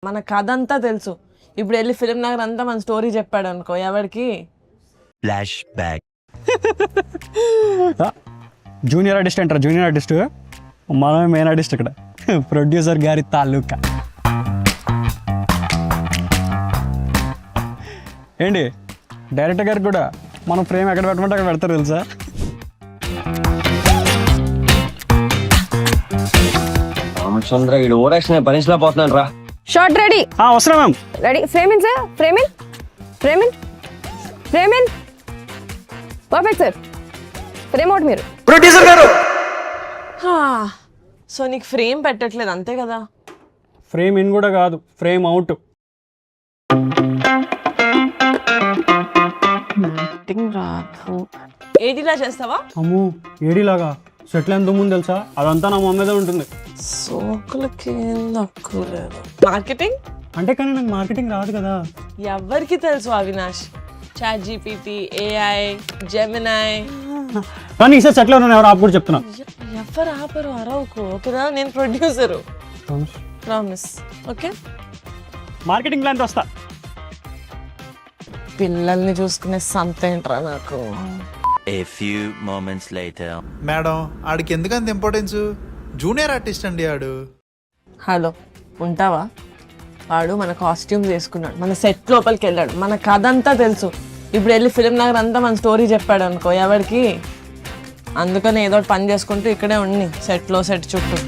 మన కథ అంతా తెలుసు. ఇప్పుడు వెళ్ళి ఫిలిం నగర్ అంతా మన స్టోరీ చెప్పాడు అనుకో, ఎవరికి ఫ్లాష్ బ్యాక్. జూనియర్ ఆర్టిస్ట్ అంటారా? జూనియర్ ఆర్టిస్ట్ మనమే మెయిన్ ఆర్టిస్ట్ ఇక్కడ, ప్రొడ్యూసర్ గారి తాలూకా. ఏంటి డైరెక్టర్ గారికి కూడా మనం ఫ్రేమ్ ఎక్కడ పెట్టమంటే అక్కడ పెడతారు తెలుసా? రామచంద్ర ఈ ఓవరాక్షన్ భరించలేకపోతున్నాను రా. Shot ready. వస్తున్నా ma'am. Ready. Frame in sir, frame in frame in frame in. Perfect sir. Frame out మీరు. ప్రొడ్యూసర్ గారు. సో నీకు ఫ్రేమ్ పెట్టట్లేదు అంతే కదా? ఫ్రేమ్ ఇన్ కూడా కాదు, ఫ్రేమ్ అవుట్. ఏడిలా చేస్తావా? అమ్మో ఏడిలాగా సెటిల్ ఎంత ముందు తెలుసా? అదంతా నా మొహం మీదే ఉంటుంది. సోకులకి తక్కువ లేదు. మార్కెటింగ్ అంటే కానీ నాకు మార్కెటింగ్ రాదు కదా. ఎవరికి తెలుసు Avinash? Chat GPT, AI, Gemini. కానీ ఈసారి సెటిల్ అవునా ఎవరు ఆపు కూడా చెప్తున్నా. ఎవరు ఆపరు, అరవకు. ఓకేనా? నేను producer, promise. Okay, marketing plan వస్తా. పిల్లల్ని చూసుకునే సంత ఏంట్రా నాకు. A few moments later. Madam ఆడికి ఎందుకంత ఇంపార్టెన్స్? జూనియర్ ఆర్టిస్ట్ అండి ఆడు. హలో, ఉంటావా? వాడు మన కాస్ట్యూమ్స్ వేసుకున్నాడు, మన సెట్ లోపలికి వెళ్ళాడు, మన కథ అంతా తెలుసు. ఇప్పుడు వెళ్ళి ఫిలిం నగర్ అంతా మన స్టోరీ చెప్పాడు అనుకో, ఎవరికి? అందుకని ఏదో పని చేసుకుంటూ ఇక్కడే ఉండి సెట్లో సెట్ చుట్టూ.